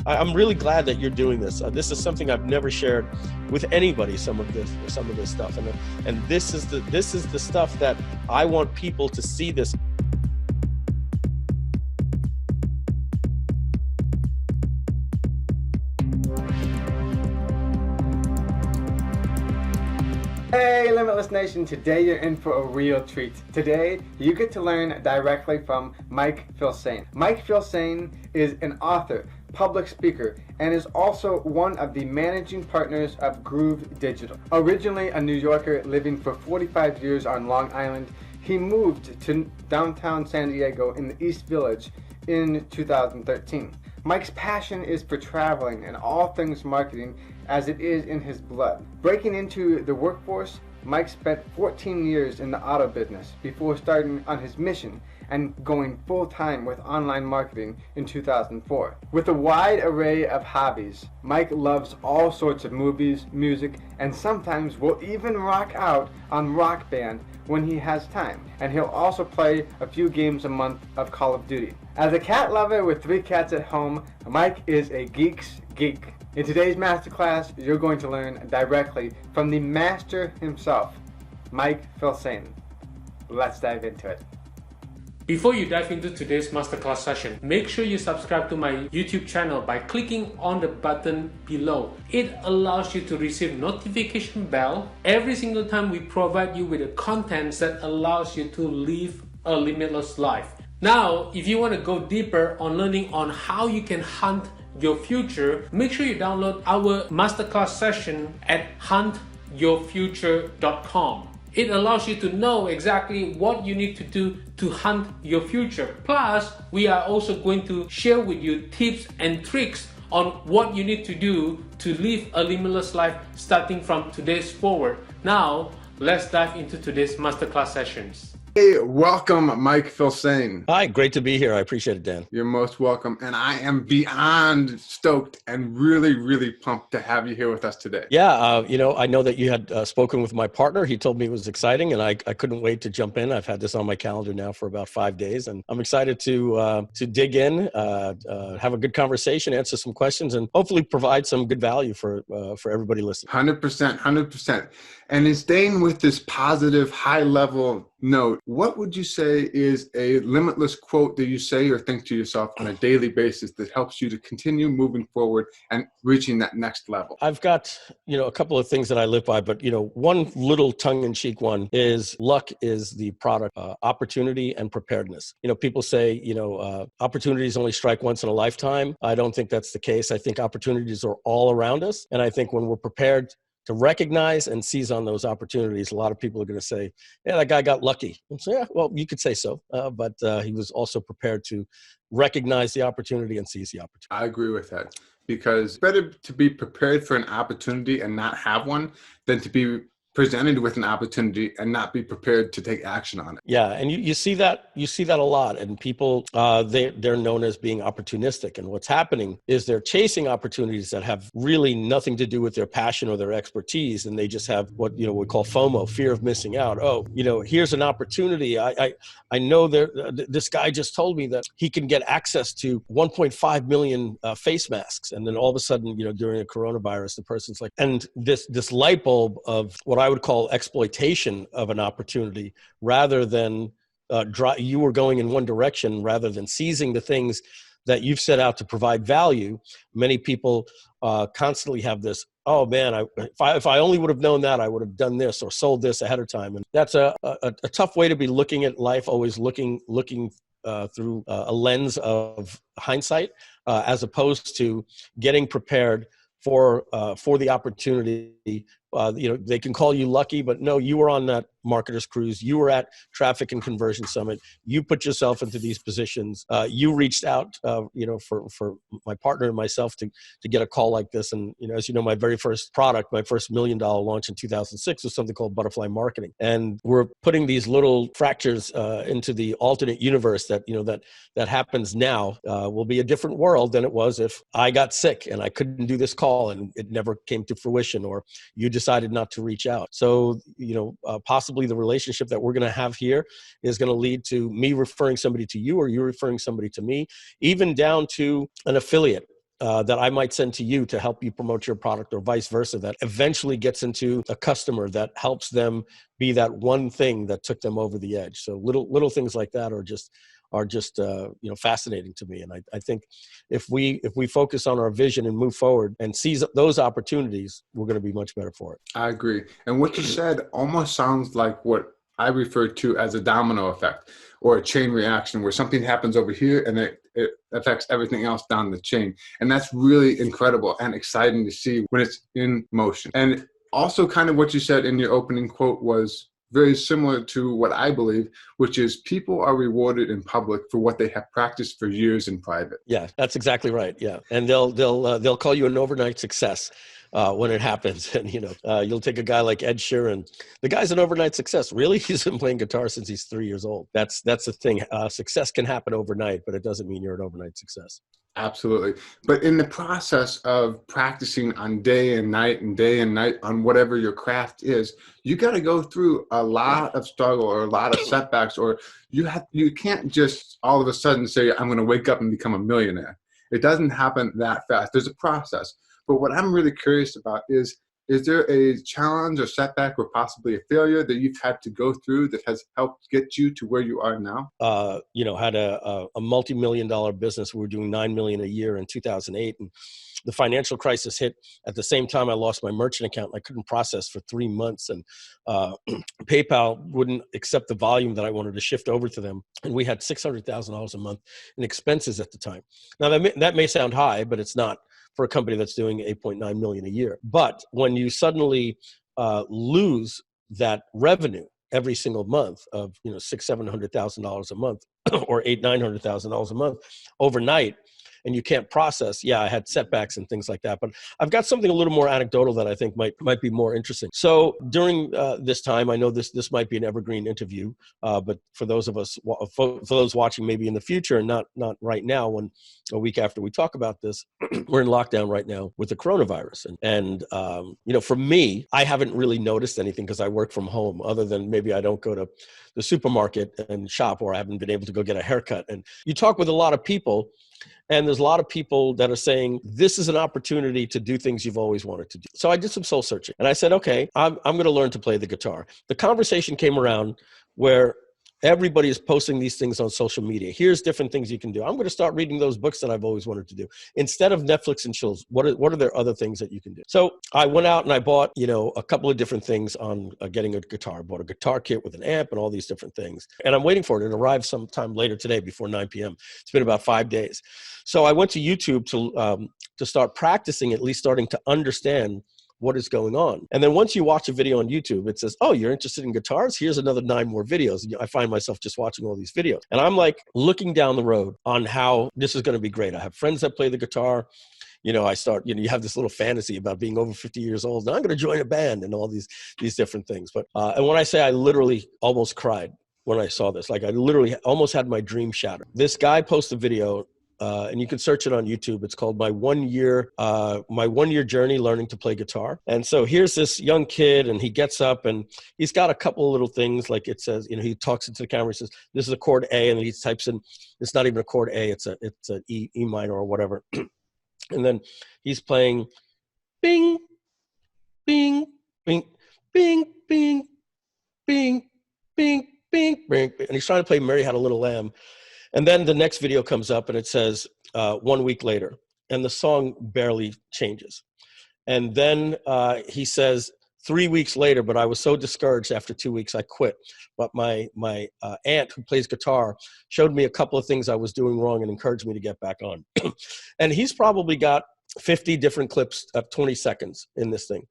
I'm really glad that you're doing this. This is something I've never shared with anybody. Some of this stuff, and this is the stuff that I want people to see this. Hey Limitless Nation, today you're in for a real treat. Today you get to learn directly from Mike Filsaime. Mike Filsaime is an author, public speaker, and is also one of the managing partners of Groove Digital. Originally a New Yorker living for 45 years on Long Island, he moved to downtown San Diego in the East Village in 2013. Mike's passion is for traveling and all things marketing, as it is in his blood. Breaking into the workforce, Mike spent 14 years in the auto business before starting on his mission and going full-time with online marketing in 2004. With a wide array of hobbies, Mike loves all sorts of movies, music, and sometimes will even rock out on Rockband when he has time. And he'll also play a few games a month of Call of Duty. As a cat lover with 3 cats at home, Mike is a geek's geek. In today's masterclass, you're going to learn directly from the master himself, Mike Filsaime. Let's dive into it. Before you dive into today's masterclass session, make sure you subscribe to my YouTube channel by clicking on the button below. It allows you to receive notification bell every single time we provide you with the contents that allows you to live a limitless life. Now, if you want to go deeper on learning on how you can hunt your future, make sure you download our masterclass session at huntyourfuture.com. It allows you to know exactly what you need to do to hunt your future. Plus, we are also going to share with you tips and tricks on what you need to do to live a limitless life starting from today's forward. Now, let's dive into today's masterclass sessions. Hey, welcome, Mike Filsaime. Hi, great to be here. I appreciate it, Dan. You're most welcome, and I am beyond stoked and really, really pumped to have you here with us today. Yeah, I know that you had spoken with my partner. He told me it was exciting, and I couldn't wait to jump in. I've had this on my calendar now for about 5 days, and I'm excited to dig in, have a good conversation, answer some questions, and hopefully provide some good value for everybody listening. 100%. And in staying with this positive, high-level note, what would you say is a limitless quote that you say or think to yourself on a daily basis that helps you to continue moving forward and reaching that next level? I've got, a couple of things that I live by, but, one little tongue-in-cheek one is luck is the product, opportunity and preparedness. People say, opportunities only strike once in a lifetime. I don't think that's the case. I think opportunities are all around us. And I think when we're prepared to recognize and seize on those opportunities, a lot of people are going to say, yeah, that guy got lucky. And so, yeah, well, you could say so, but he was also prepared to recognize the opportunity and seize the opportunity. I agree with that, because it's better to be prepared for an opportunity and not have one than to be presented with an opportunity and not be prepared to take action on it. Yeah, and you see that a lot, and people they're known as being opportunistic. And what's happening is they're chasing opportunities that have really nothing to do with their passion or their expertise, and they just have what we call FOMO, fear of missing out. Oh, here's an opportunity. I know this guy just told me that he can get access to 1.5 million face masks, and then all of a sudden, during a coronavirus, the person's like, and this light bulb of what I would call exploitation of an opportunity, rather than you were going in one direction, rather than seizing the things that you've set out to provide value. Many people constantly have this, oh man, if I only would have known that, I would have done this or sold this ahead of time. And that's a tough way to be looking at life, always looking through a lens of hindsight, as opposed to getting prepared for the opportunity. They can call you lucky, but no, you were on that marketer's cruise. You were at Traffic and Conversion Summit. You put yourself into these positions. You reached out, for my partner and myself to get a call like this. And, as you know, my very first product, my first $1 million launch in 2006 was something called Butterfly Marketing. And we're putting these little fractures into the alternate universe that happens now will be a different world than it was if I got sick and I couldn't do this call and it never came to fruition, or you decided not to reach out. So, possibly the relationship that we're going to have here is going to lead to me referring somebody to you, or you referring somebody to me, even down to an affiliate. that I might send to you to help you promote your product, or vice versa, that eventually gets into a customer that helps them be that one thing that took them over the edge. So little things like that are just fascinating to me. And I think if we focus on our vision and move forward and seize those opportunities, we're going to be much better for it. I agree. And what you said almost sounds like what I refer to as a domino effect, or a chain reaction, where something happens over here and it affects everything else down the chain. And that's really incredible and exciting to see when it's in motion. And also, kind of what you said in your opening quote was very similar to what I believe, which is people are rewarded in public for what they have practiced for years in private. Yeah, that's exactly right. Yeah, and they'll call you an overnight success when it happens. And you'll take a guy like Ed Sheeran. The guy's an overnight success. Really, he's been playing guitar since he's 3 years old. That's the thing. Success can happen overnight, but it doesn't mean you're an overnight success. Absolutely. But in the process of practicing on day and night on whatever your craft is, you got to go through a lot of struggle or a lot of setbacks, or you can't just all of a sudden say, I'm going to wake up and become a millionaire. It doesn't happen that fast. There's a process. But what I'm really curious about is there a challenge or setback or possibly a failure that you've had to go through that has helped get you to where you are now? Had a multi-million-dollar business. We were doing $9 million a year in 2008. And the financial crisis hit at the same time I lost my merchant account. I couldn't process for 3 months. And PayPal wouldn't accept the volume that I wanted to shift over to them. And we had $600,000 a month in expenses at the time. Now, that may sound high, but it's not for a company that's doing $8.9 million a year. But when you suddenly lose that revenue every single month of $600,000-$700,000 a month, or $800,000-$900,000 a month overnight, and you can't process, I had setbacks and things like that. But I've got something a little more anecdotal that I think might be more interesting. So during this time, I know this might be an evergreen interview, but for those of us, for those watching maybe in the future and not right now, when a week after we talk about this, we're in lockdown right now with the coronavirus. And for me, I haven't really noticed anything because I work from home, other than maybe I don't go to the supermarket and shop, or I haven't been able to go get a haircut. And you talk with a lot of people, and there's a lot of people that are saying, this is an opportunity to do things you've always wanted to do. So I did some soul searching, and I said, okay, I'm going to learn to play the guitar. The conversation came around where everybody is posting these things on social media. Here's different things you can do. I'm going to start reading those books that I've always wanted to do. Instead of Netflix and chills, what are there other things that you can do? So I went out and I bought, a couple of different things on getting a guitar. I bought a guitar kit with an amp and all these different things. And I'm waiting for it. It arrived sometime later today before 9 p.m. It's been about 5 days. So I went to YouTube to start practicing, at least starting to understand what is going on. And then once you watch a video on YouTube, it says, oh, you're interested in guitars? Here's another 9 more videos. And I find myself just watching all these videos. And I'm like looking down the road on how this is going to be great. I have friends that play the guitar. I start, you have this little fantasy about being over 50 years old. Now I'm going to join a band and all these different things. But and when I say I literally almost cried when I saw this, like I literally almost had my dream shattered. This guy posted a video, and you can search it on YouTube. It's called my 1 year journey learning to play guitar. And so here's this young kid, and he gets up and he's got a couple of little things, like it says, he talks into the camera, he says, this is a chord A, and then he types in, it's not even a chord A, it's an E minor or whatever. And then he's playing bing, bing, bing, bing, bing, bing, bing, bing, bing, and he's trying to play Mary Had a Little Lamb. And then the next video comes up and it says 1 week later, and the song barely changes. And then he says 3 weeks later, but I was so discouraged after 2 weeks, I quit. But my aunt, who plays guitar, showed me a couple of things I was doing wrong and encouraged me to get back on. And he's probably got 50 different clips of 20 seconds in this thing.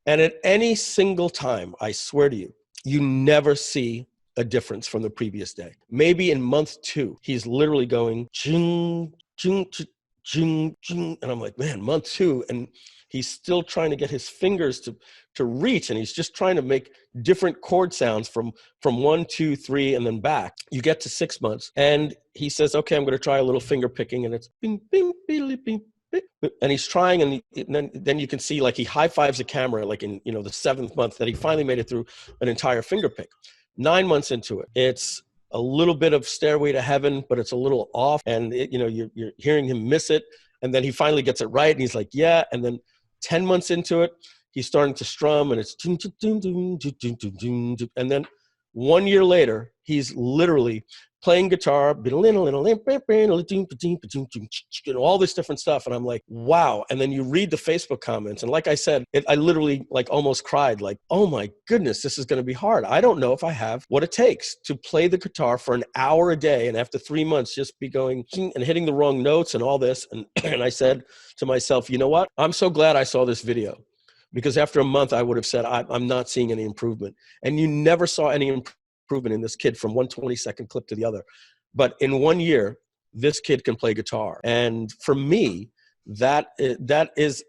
And at any single time, I swear to you, you never see a difference from the previous day. Maybe in month 2, he's literally going ching, ching, ching, ching, ching. And I'm like, man, month 2. And he's still trying to get his fingers to reach. And he's just trying to make different chord sounds from 1, 2, 3, and then back. You get to 6 months. And he says, okay, I'm going to try a little finger picking. And it's bing, bing, bing, bing. And he's trying, and then you can see like he high fives the camera, like in the 7th month, that he finally made it through an entire finger pick. 9 months into it, it's a little bit of Stairway to Heaven, but it's a little off, and you're hearing him miss it. And then he finally gets it right. And he's like, yeah. And then 10 months into it, he's starting to strum and it's, and then 1 year later, he's literally playing guitar, and all this different stuff. And I'm like, wow. And then you read the Facebook comments. And like I said, I literally like almost cried, like, oh my goodness, this is going to be hard. I don't know if I have what it takes to play the guitar for an hour a day. And after 3 months, just be going and hitting the wrong notes and all this. And, and I said to myself, you know what? I'm so glad I saw this video. Because after a month, I would have said, I'm not seeing any improvement. And you never saw any improvement in this kid from one 20-second clip to the other. But in 1 year, this kid can play guitar. And for me, that is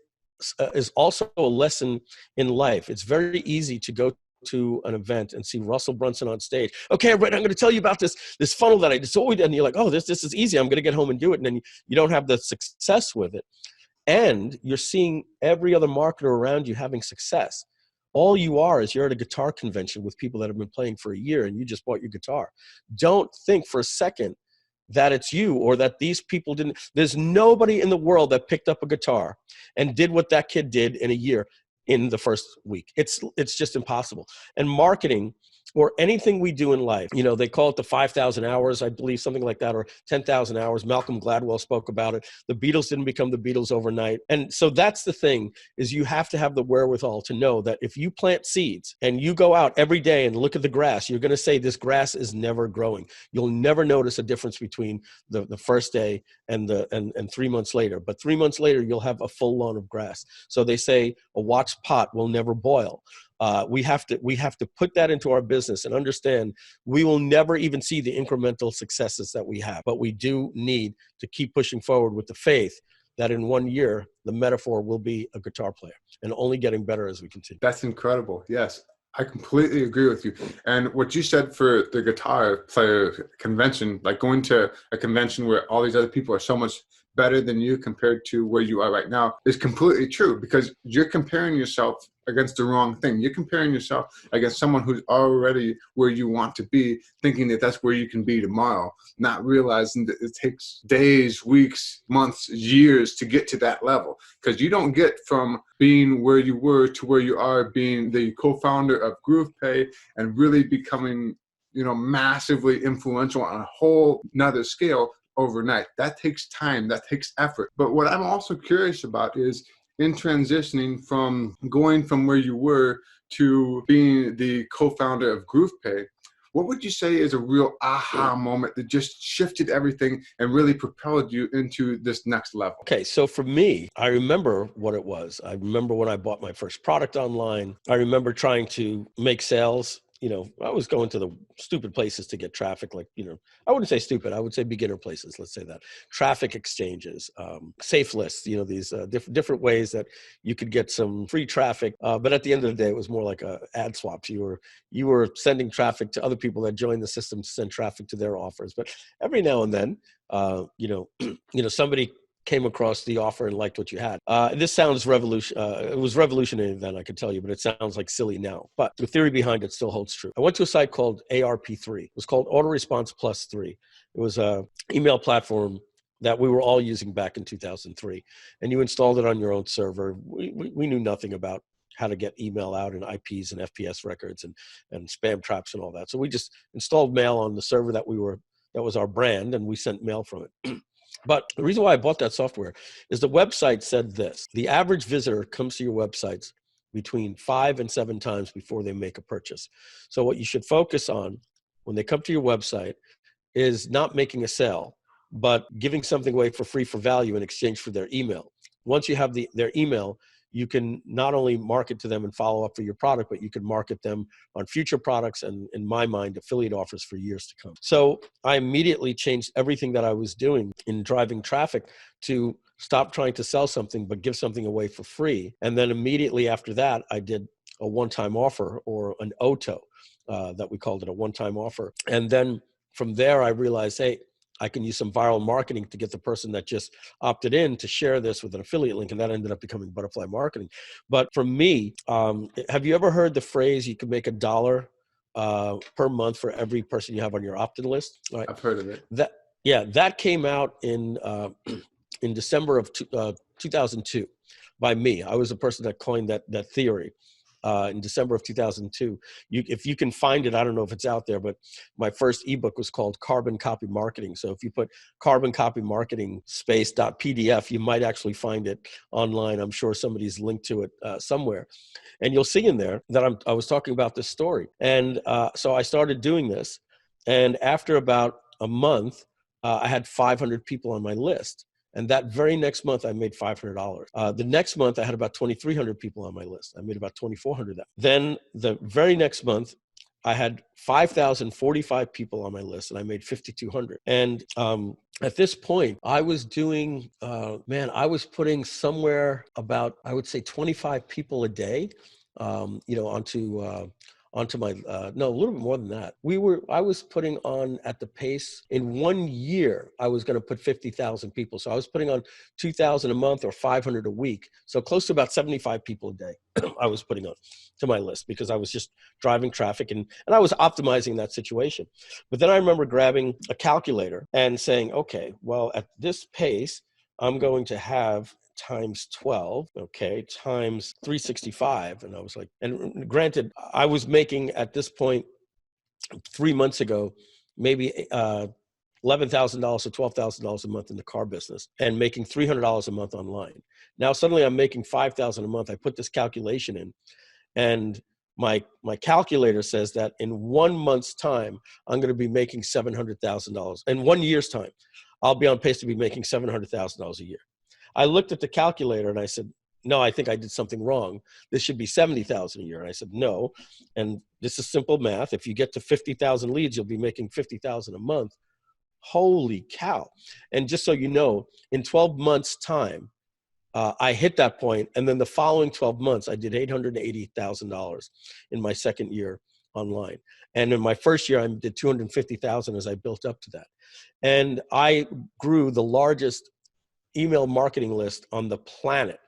also a lesson in life. It's very easy to go to an event and see Russell Brunson on stage. Okay, I'm going to tell you about this funnel that I just always, and you're like, oh, this is easy. I'm going to get home and do it. And then you don't have the success with it. And you're seeing every other marketer around you having success. All you are is you're at a guitar convention with people that have been playing for a year and you just bought your guitar. Don't think for a second that it's you or that these people didn't. There's nobody in the world that picked up a guitar and did what that kid did in a year in the first week. It's just impossible. And marketing, or anything we do in life, they call it the 5,000 hours, I believe, something like that, or 10,000 hours. Malcolm Gladwell spoke about it. The Beatles didn't become the Beatles overnight. And so that's the thing, is you have to have the wherewithal to know that if you plant seeds and you go out every day and look at the grass, you're going to say this grass is never growing. You'll never notice a difference between the first day and 3 months later. But 3 months later, you'll have a full lawn of grass. So they say a watched pot will never boil. We have to put that into our business and understand we will never even see the incremental successes that we have, but we do need to keep pushing forward with the faith that in 1 year, the metaphor will be a guitar player and only getting better as we continue. That's incredible. Yes, I completely agree with you. And what you said for the guitar player convention, like going to a convention where all these other people are so much better than you compared to where you are right now, is completely true, because you're comparing yourself against the wrong thing. You're comparing yourself against someone who's already where you want to be, thinking that that's where you can be tomorrow, not realizing that it takes days, weeks, months, years to get to that level. Because you don't get from being where you were to where you are, being the co-founder of GroovePay and really becoming, massively influential on a whole nother scale overnight. That takes time, that takes effort. But what I'm also curious about is, in transitioning from going from where you were to being the co-founder of GroovePay, what would you say is a real aha moment that just shifted everything and really propelled you into this next level? Okay, so for me, I remember what it was. I remember when I bought my first product online. I remember trying to make sales. I was going to the stupid places to get traffic, like, I wouldn't say stupid. I would say beginner places. Let's say that. Traffic exchanges, safe lists, these different ways that you could get some free traffic. But at the end of the day, it was more like ad swaps. You were sending traffic to other people that joined the system to send traffic to their offers. But every now and then, somebody came across the offer and liked what you had. This sounds it was revolutionary then, I could tell you, but it sounds like silly now. But the theory behind it still holds true. I went to a site called ARP3. It was called Auto Response Plus 3. It was an email platform that we were all using back in 2003. And you installed it on your own server. We knew nothing about how to get email out and IPs and FPS records and spam traps and all that. So we just installed mail on the server that was our brand, and we sent mail from it. But the reason why I bought that software is the website said this: the average visitor comes to your websites between 5 and 7 times before they make a purchase. So what you should focus on when they come to your website is not making a sale, but giving something away for free for value in exchange for their email. Once you have their email, you can not only market to them and follow up for your product, but you can market them on future products and, in my mind, affiliate offers for years to come. So I immediately changed everything that I was doing in driving traffic to stop trying to sell something, but give something away for free. And then immediately after that, I did a one-time offer, or an OTO, that we called it, a one-time offer. And then from there, I realized, hey, I can use some viral marketing to get the person that just opted in to share this with an affiliate link, and that ended up becoming butterfly marketing. But for me, have you ever heard the phrase, you can make $1 per month for every person you have on your opt-in list? Right. I've heard of it. That came out in in December of 2002 by me. I was the person that coined that theory. In December of 2002. If you can find it, I don't know if it's out there, but my first ebook was called Carbon Copy Marketing. So if you put Carbon Copy Marketing .pdf, you might actually find it online. I'm sure somebody's linked to it somewhere. And you'll see in there that I was talking about this story. And so I started doing this. And after about a month, I had 500 people on my list. And that very next month, I made $500. The next month, I had about 2,300 people on my list. I made about 2,400. Then the very next month, I had 5,045 people on my list, and I made 5,200. And at this point, I was doing, I was putting somewhere about, I would say 25 people a day, onto my, no, a little bit more than that. I was putting on at the pace in 1 year, I was going to put 50,000 people. So I was putting on 2,000 a month or 500 a week. So close to about 75 people a day I was putting on to my list because I was just driving traffic and I was optimizing that situation. But then I remember grabbing a calculator and saying, okay, well, at this pace, I'm going to have times 12, okay, times 365. And I was like, and granted, I was making at this point, 3 months ago, maybe $11,000 to $12,000 a month in the car business and making $300 a month online. Now, suddenly I'm making $5,000 a month. I put this calculation in and my calculator says that in 1 month's time, I'm going to be making $700,000. In 1 year's time, I'll be on pace to be making $700,000 a year. I looked at the calculator and I said, no, I think I did something wrong. This should be 70,000 a year. And I said, no. And this is simple math. If you get to 50,000 leads, you'll be making 50,000 a month. Holy cow. And just so you know, in 12 months time, I hit that point. And then the following 12 months, I did $880,000 in my second year online. And in my first year, I did 250,000 as I built up to that. And I grew the largest email marketing list on the planet.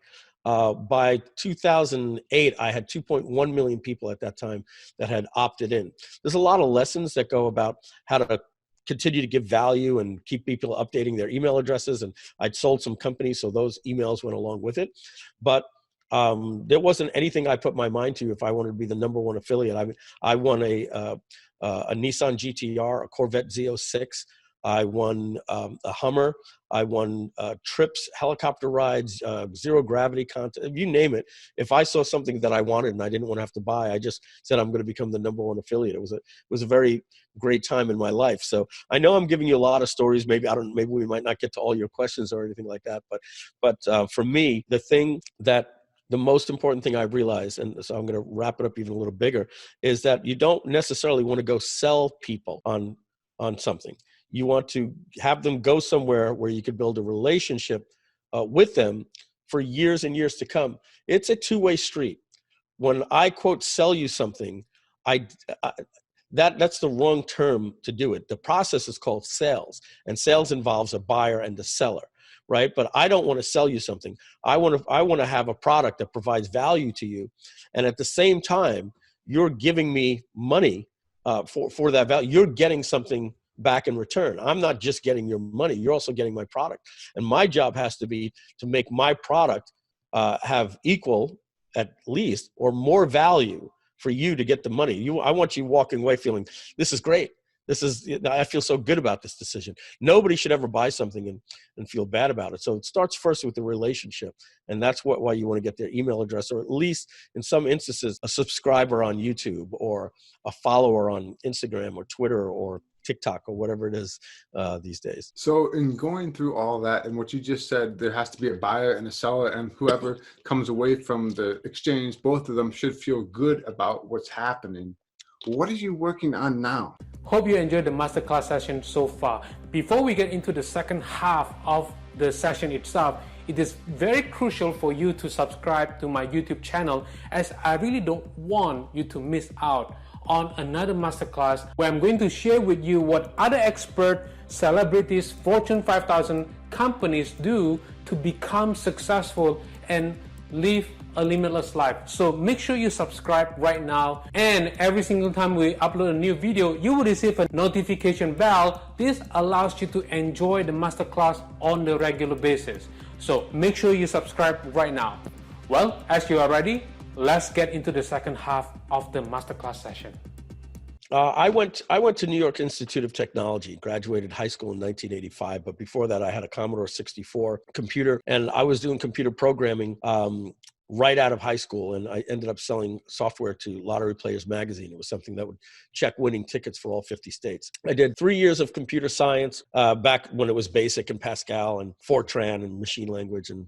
By 2008, I had 2.1 million people at that time that had opted in. There's a lot of lessons that go about how to continue to give value and keep people updating their email addresses. And I'd sold some companies, so those emails went along with it. But there wasn't anything I put my mind to if I wanted to be the #1 affiliate. I won a Nissan GTR, a Corvette Z06. I won a Hummer. I won trips, helicopter rides, zero gravity contest, you name it. If I saw something that I wanted and I didn't want to have to buy, I just said I'm going to become the #1 affiliate. It was a very great time in my life. So I know I'm giving you a lot of stories. Maybe we might not get to all your questions or anything like that. But for me, the most important thing I realized, and so I'm going to wrap it up even a little bigger, is that you don't necessarily want to go sell people on something. You want to have them go somewhere where you could build a relationship with them for years and years to come. It's a two-way street. When I quote sell you something, that's the wrong term to do it. The process is called sales, and sales involves a buyer and a seller, right? But I don't want to sell you something. I want to have a product that provides value to you, and at the same time, you're giving me money for that value. You're getting something back in return. I'm not just getting your money. You're also getting my product. And my job has to be to make my product have equal, at least, or more value for you to get the money. I want you walking away feeling, this is great. I feel so good about this decision. Nobody should ever buy something and feel bad about it. So it starts first with the relationship. And that's why you want to get their email address, or at least in some instances, a subscriber on YouTube or a follower on Instagram or Twitter or TikTok or whatever it is these days. So in going through all that and what you just said, there has to be a buyer and a seller, and whoever comes away from the exchange, both of them should feel good about what's happening. What are you working on now? Hope you enjoyed the masterclass session so far. Before we get into the second half of the session itself, it is very crucial for you to subscribe to my YouTube channel, as I really don't want you to miss out on another masterclass where I'm going to share with you what other expert celebrities, Fortune 5000 companies do to become successful and live a limitless life. So make sure you subscribe right now, and every single time we upload a new video, you will receive a notification bell. This allows you to enjoy the masterclass on the regular basis. So make sure you subscribe right now. Well, as you are ready, let's get into the second half of the masterclass session. I went to New York Institute of Technology, graduated high school in 1985. But before that, I had a Commodore 64 computer, and I was doing computer programming right out of high school. And I ended up selling software to Lottery Players Magazine. It was something that would check winning tickets for all 50 states. I did 3 years of computer science back when it was BASIC and Pascal and Fortran and machine language and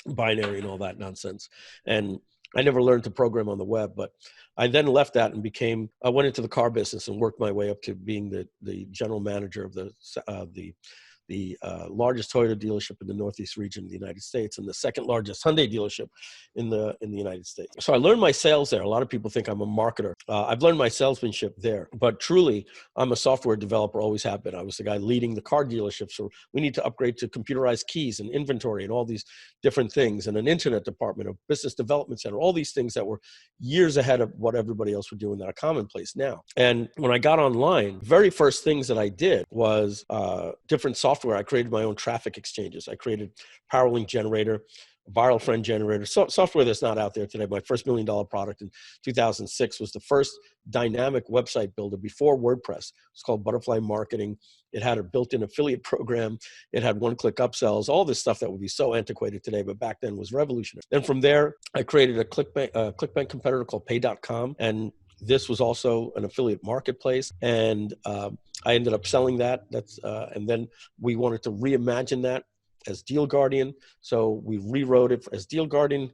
binary and all that nonsense. And I never learned to program on the web, but I then left that and I went into the car business and worked my way up to being the general manager of the largest Toyota dealership in the Northeast region of the United States and the second largest Hyundai dealership in the United States. So I learned my sales there. A lot of people think I'm a marketer. I've learned my salesmanship there, but truly I'm a software developer, always have been. I was the guy leading the car dealership. So we need to upgrade to computerized keys and inventory and all these different things, and an internet department, a business development center, all these things that were years ahead of what everybody else were doing that are commonplace now. And when I got online, very first things that I did was different software. I created my own traffic exchanges. I created PowerLink generator, viral friend generator, software that's not out there today. My first $1 million product in 2006 was the first dynamic website builder before WordPress. It's called Butterfly Marketing. It had a built-in affiliate program. It had one-click upsells, all this stuff that would be so antiquated today, but back then was revolutionary. Then from there, I created a ClickBank competitor called Pay.com, and this was also an affiliate marketplace, and I ended up selling that. And then we wanted to reimagine that as Deal Guardian, so we rewrote it as Deal Guardian.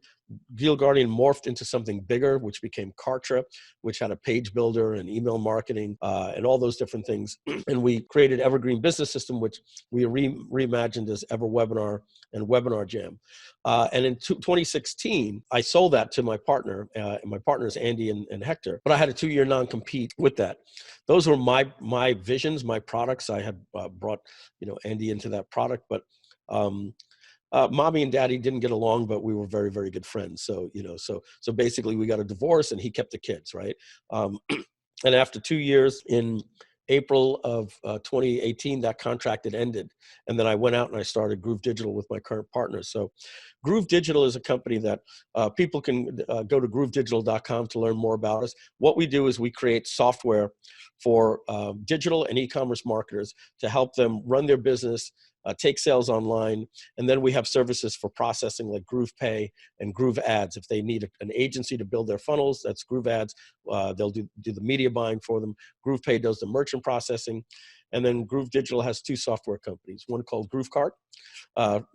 Deal Guardian morphed into something bigger, which became Kartra, which had a page builder and email marketing and all those different things. And we created Evergreen Business System, which we reimagined as EverWebinar and Webinar Jam. And in 2016, I sold that to my partner. And my partners, Andy and Hector. But I had a 2-year non-compete with that. Those were my visions, my products. I had brought Andy into that product, but mommy and daddy didn't get along, but we were very, very good friends. So, so basically we got a divorce and he kept the kids, right? And after 2 years, in April of 2018, that contract had ended. And then I went out and I started Groove Digital with my current partners. So Groove Digital is a company that people can go to groovedigital.com to learn more about us. What we do is we create software for digital and e-commerce marketers to help them run their business, take sales online, and then we have services for processing like Groove Pay and Groove Ads. If they need an agency to build their funnels, that's Groove Ads. They'll do the media buying for them. Groove Pay does the merchant processing. And then Groove Digital has 2 software companies, one called Groove Cart,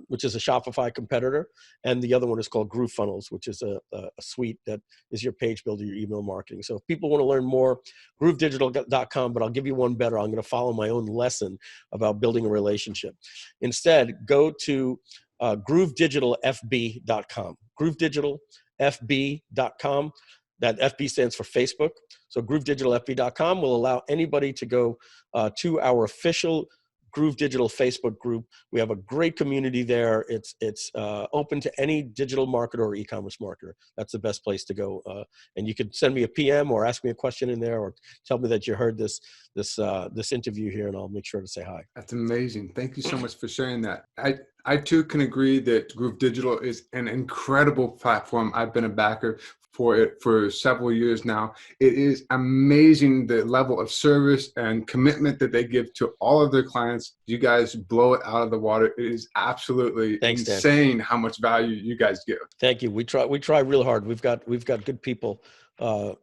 which is a Shopify competitor, and the other one is called Groove Funnels, which is a suite that is your page builder, your email marketing. So if people want to learn more, groovedigital.com, but I'll give you one better. I'm going to follow my own lesson about building a relationship. Instead, go to groovedigitalfb.com, groovedigitalfb.com. That FB stands for Facebook. So groovedigitalfb.com will allow anybody to go to our official Groove Digital Facebook group. We have a great community there. It's open to any digital marketer or e-commerce marketer. That's the best place to go. And you can send me a PM or ask me a question in there, or tell me that you heard this interview here, and I'll make sure to say hi. That's amazing. Thank you so much for sharing that. I too can agree that Groove Digital is an incredible platform. I've been a backer for it for several years now. It is amazing the level of service and commitment that they give to all of their clients. You guys blow it out of the water. It is absolutely insane how much value you guys give. Thank you. We try real hard. We've got good people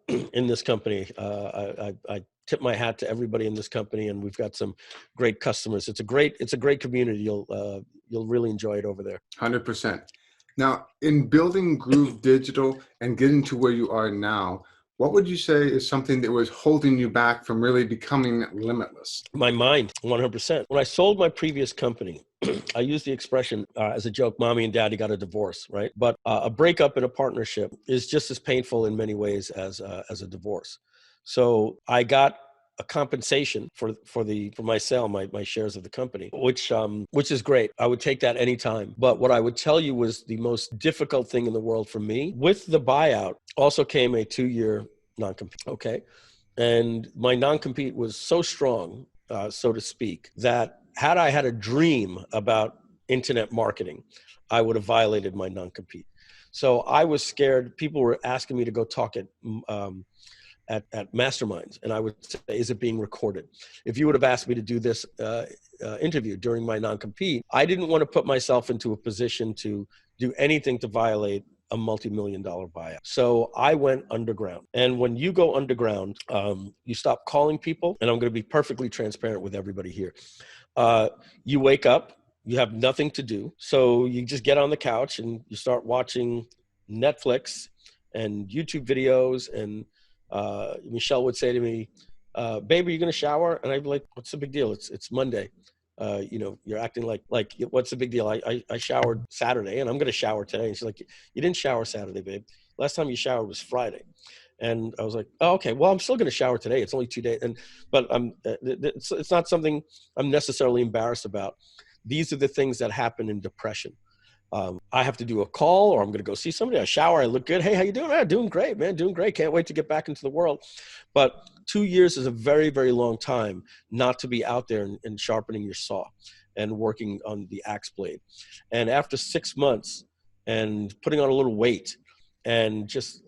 in this company. I tip my hat to everybody in this company, and we've got some great customers. It's a great community. You'll really enjoy it over there. 100%. Now, in building Groove Digital and getting to where you are now, what would you say is something that was holding you back from really becoming limitless? My mind, 100%. When I sold my previous company, I used the expression as a joke, mommy and daddy got a divorce, right? But a breakup in a partnership is just as painful in many ways as a divorce. So I got a compensation for my sale, my shares of the company, which is great. I would take that anytime. But what I would tell you was the most difficult thing in the world for me. With the buyout also came a 2-year non-compete. Okay. And my non-compete was so strong, so to speak, that had I had a dream about internet marketing, I would have violated my non-compete. So I was scared. People were asking me to go talk at masterminds, and I would say, is it being recorded? If you would have asked me to do this interview during my non-compete, I didn't want to put myself into a position to do anything to violate a multi-million-dollar buyout. So I went underground. And when you go underground, you stop calling people, and I'm going to be perfectly transparent with everybody here. You wake up, you have nothing to do. So you just get on the couch and you start watching Netflix and YouTube videos. And Michelle would say to me, babe, are you going to shower? And I'd be like, what's the big deal? It's Monday. You're acting like what's the big deal? I showered Saturday and I'm going to shower today. And she's like, you didn't shower Saturday, babe. Last time you showered was Friday. And I was like, oh, okay, well, I'm still going to shower today. It's only 2 days. But it's not something I'm necessarily embarrassed about. These are the things that happen in depression. I have to do a call, or I'm going to go see somebody. I shower. I look good. Hey, how you doing? Doing great, man. Doing great. Can't wait to get back into the world. But 2 years is a very, very long time not to be out there and sharpening your saw and working on the axe blade. And after 6 months and putting on a little weight and just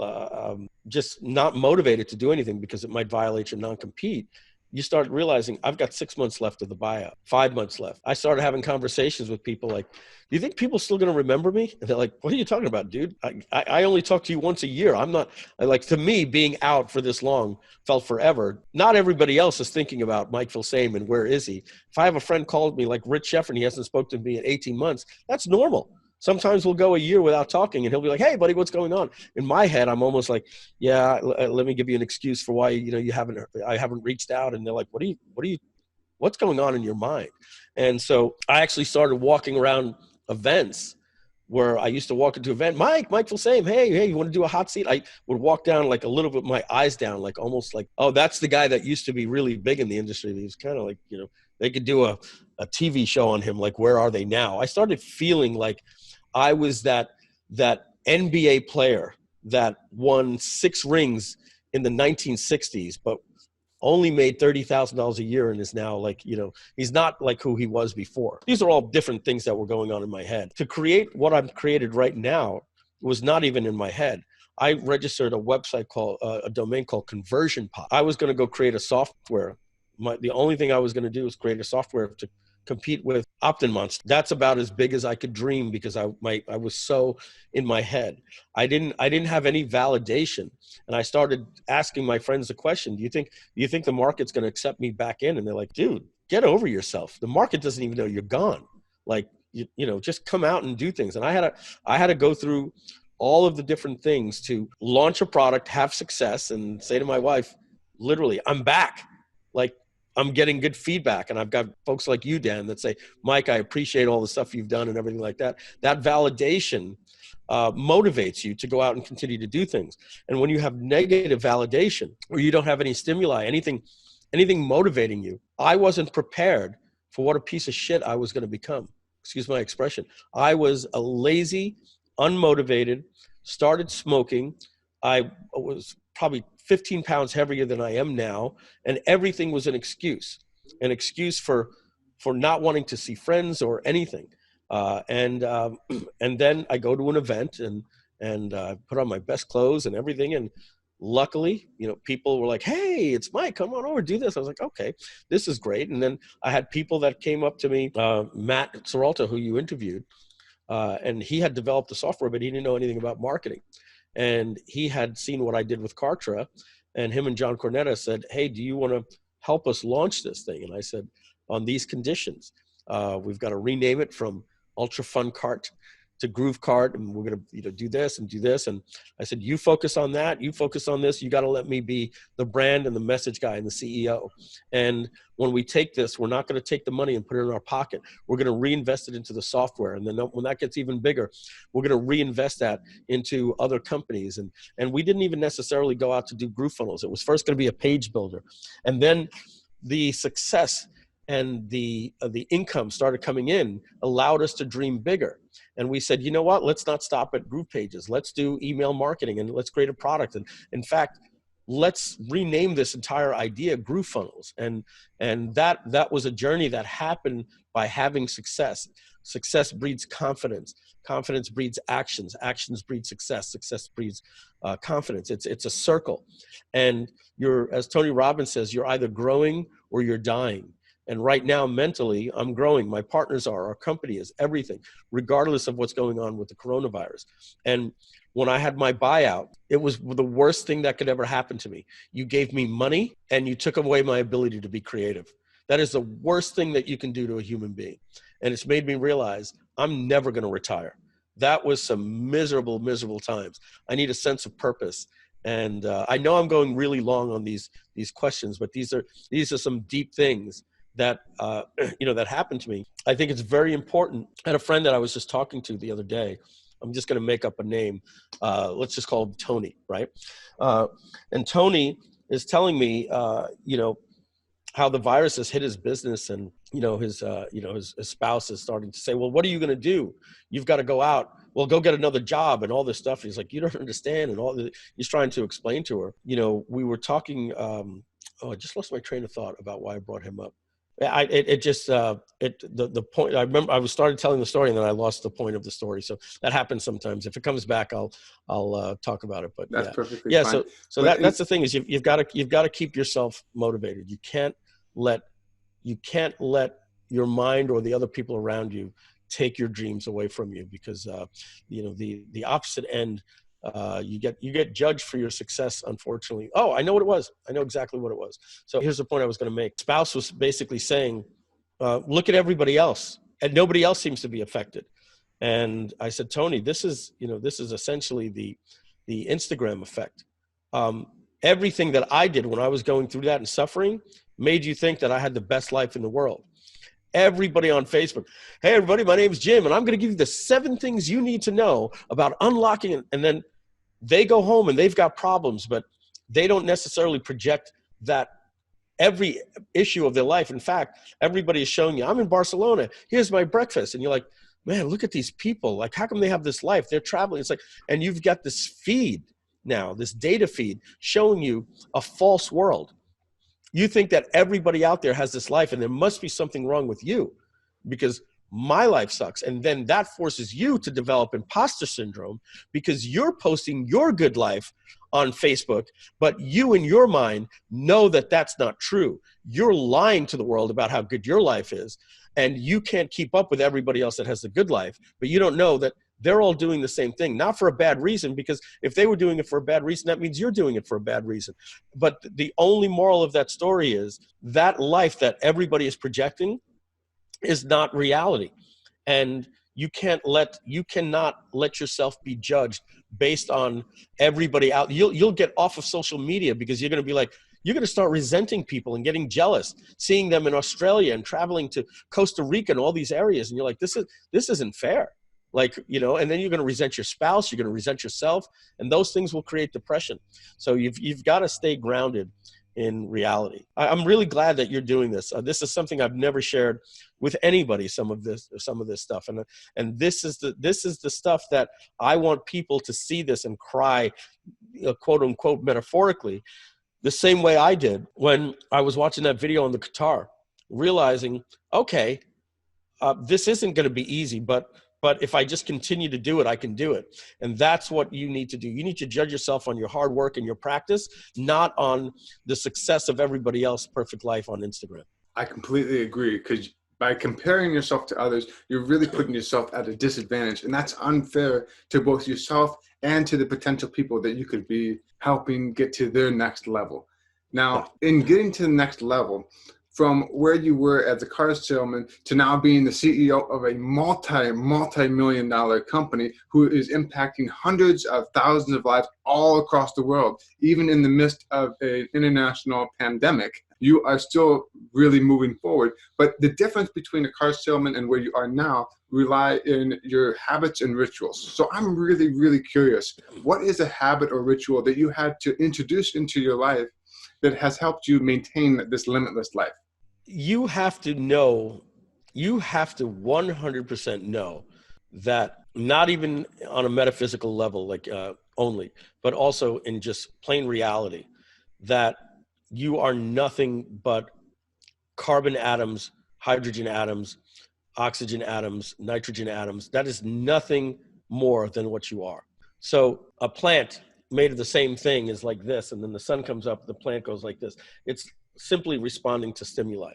not motivated to do anything because it might violate your non-compete, you start realizing I've got 6 months left of the buyout, 5 months left. I started having conversations with people like, do you think people are still going to remember me? And they're like, what are you talking about, dude? I only talk to you once a year. To me, being out for this long felt forever. Not everybody else is thinking about Mike Filsaime and where is he? If I have a friend called me like Rich Sheffer and he hasn't spoken to me in 18 months, that's normal. Sometimes we'll go a year without talking and he'll be like, hey, buddy, what's going on? In my head, I'm almost like, yeah, let me give you an excuse for why, I haven't reached out. And they're like, what's going on in your mind? And so I actually started walking around events where I used to walk into an event, Mike Filsaime, hey, you want to do a hot seat? I would walk down like a little bit, my eyes down, like almost like, oh, that's the guy that used to be really big in the industry. He was kind of like, they could do a TV show on him, like, where are they now? I started feeling like I was that NBA player that won 6 rings in the 1960s, but only made $30,000 a year and is now like, he's not like who he was before. These are all different things that were going on in my head. To create what I've created right now was not even in my head. I registered a website called, a domain called Conversion Pod. I was going to go create a software. The only thing I was going to do was create a software to compete with OptinMonster. That's about as big as I could dream because I was so in my head. I didn't have any validation, and I started asking my friends the question: Do you think the market's going to accept me back in? And they're like, "Dude, get over yourself. The market doesn't even know you're gone. Like, just come out and do things." And I had to go through all of the different things to launch a product, have success, and say to my wife, literally, I'm back. Like, I'm getting good feedback. And I've got folks like you, Dan, that say, Mike, I appreciate all the stuff you've done and everything like that. That validation motivates you to go out and continue to do things. And when you have negative validation or you don't have any stimuli, anything motivating you, I wasn't prepared for what a piece of shit I was going to become. Excuse my expression. I was a lazy, unmotivated, started smoking. I was probably 15 pounds heavier than I am now. And everything was an excuse for not wanting to see friends or anything. And then I go to an event and put on my best clothes and everything. And luckily, people were like, hey, it's Mike, come on over, do this. I was like, okay, this is great. And then I had people that came up to me, Matt Seralta, who you interviewed, and he had developed the software, but he didn't know anything about marketing. And he had seen what I did with Kartra, and him and John Cornetta said, hey, do you want to help us launch this thing? And I said, on these conditions, we've got to rename it from Ultra Fun Cart to GrooveCart, and we're going to do this and do this. And I said, you focus on that, you focus on this. You got to let me be the brand and the message guy and the CEO. And when we take this, we're not going to take the money and put it in our pocket. We're going to reinvest it into the software. And then when that gets even bigger, we're going to reinvest that into other companies. And we didn't even necessarily go out to do GrooveFunnels. It was first going to be a page builder. And then the success and the income started coming in, allowed us to dream bigger. And we said, you know what, let's not stop at group pages. Let's do email marketing and let's create a product. And in fact, let's rename this entire idea GrooveFunnels. And that was a journey that happened by having success. Success breeds confidence. Confidence breeds actions. Actions breed success. Success breeds confidence. It's a circle. And as Tony Robbins says, you're either growing or you're dying. And right now, mentally, I'm growing. My partners are, our company is, everything, regardless of what's going on with the coronavirus. And when I had my buyout, it was the worst thing that could ever happen to me. You gave me money and you took away my ability to be creative. That is the worst thing that you can do to a human being. And it's made me realize I'm never going to retire. That was some miserable, miserable times. I need a sense of purpose. And I know I'm going really long on these questions, but these are some deep things that that happened to me. I think it's very important. I had a friend that I was just talking to the other day. I'm just going to make up a name. Let's just call him Tony, right? And Tony is telling me, how the virus has hit his business, and his spouse is starting to say, well, what are you going to do? You've got to go out. Well, go get another job and all this stuff. He's like, you don't understand, and he's trying to explain to her. We were talking. I just lost my train of thought about why I brought him up. The point, I remember I started telling the story and then I lost the point of the story. So that happens sometimes. If it comes back, I'll talk about it. But that's perfectly fine. So that's the thing is you've got to keep yourself motivated. You can't let your mind or the other people around you take your dreams away from you, because the opposite end, you get judged for your success, unfortunately. Oh, I know what it was. I know exactly what it was. So here's the point I was going to make. Spouse was basically saying, look at everybody else, and nobody else seems to be affected. And I said, Tony, this is essentially the Instagram effect. Everything that I did when I was going through that and suffering made you think that I had the best life in the world. Everybody on Facebook, hey, everybody, my name's Jim, and I'm going to give you the 7 things you need to know about unlocking it. And then they go home and they've got problems, but they don't necessarily project that every issue of their life. In fact, everybody is showing you, I'm in Barcelona, here's my breakfast. And you're like, man, look at these people. Like, how come they have this life? They're traveling. It's like, and you've got this feed now, this data feed showing you a false world. You think that everybody out there has this life, and there must be something wrong with you because my life sucks. And then that forces you to develop imposter syndrome because you're posting your good life on Facebook, but you in your mind know that that's not true. You're lying to the world about how good your life is, and you can't keep up with everybody else that has the good life, but you don't know that they're all doing the same thing, not for a bad reason, because if they were doing it for a bad reason, that means you're doing it for a bad reason. But the only moral of that story is that life that everybody is projecting is not reality. And you cannot let yourself be judged based on everybody out. You'll get off of social media because you're going to be like, you're going to start resenting people and getting jealous, seeing them in Australia and traveling to Costa Rica and all these areas. And you're like, this isn't fair. Like, and then you're going to resent your spouse, you're going to resent yourself, and those things will create depression. So you've got to stay grounded in reality. I'm really glad that you're doing this. This is something I've never shared with anybody, some of this stuff. And this is the stuff that I want people to see this and cry, quote unquote, metaphorically, the same way I did when I was watching that video on the guitar, realizing, okay, this isn't going to be easy, but if I just continue to do it, I can do it. And that's what you need to do. You need to judge yourself on your hard work and your practice, not on the success of everybody else's perfect life on Instagram. I completely agree, because by comparing yourself to others, you're really putting yourself at a disadvantage. And that's unfair to both yourself and to the potential people that you could be helping get to their next level. Now, in getting to the next level, from where you were as a car salesman to now being the CEO of a multi-million dollar company who is impacting hundreds of thousands of lives all across the world, even in the midst of an international pandemic. You are still really moving forward. But the difference between a car salesman and where you are now rely in your habits and rituals. So I'm really, really curious, what is a habit or ritual that you had to introduce into your life that has helped you maintain this limitless life? You have to know, you have to 100% know that, not even on a metaphysical level, like only, but also in just plain reality, that you are nothing but carbon atoms, hydrogen atoms, oxygen atoms, nitrogen atoms. That is nothing more than what you are. So a plant made of the same thing is like this, and then the sun comes up, the plant goes like this. It's simply responding to stimuli.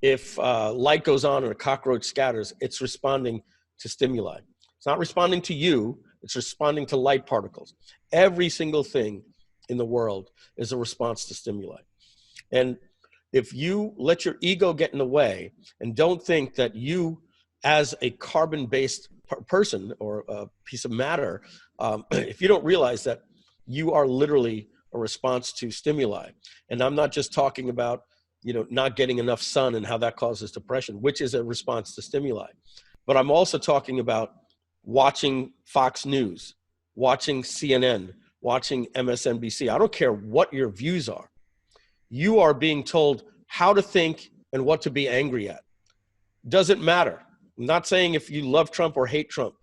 If light goes on and a cockroach scatters, it's responding to stimuli. It's not responding to you, it's responding to light particles. Every single thing in the world is a response to stimuli. And if you let your ego get in the way and don't think that you, as a carbon-based person or a piece of matter, if you don't realize that you are literally a response to stimuli, and I'm not just talking about, not getting enough sun and how that causes depression, which is a response to stimuli, but I'm also talking about watching Fox News, watching CNN, watching MSNBC. I don't care what your views are. You are being told how to think and what to be angry at. Doesn't matter. I'm not saying if you love Trump or hate Trump.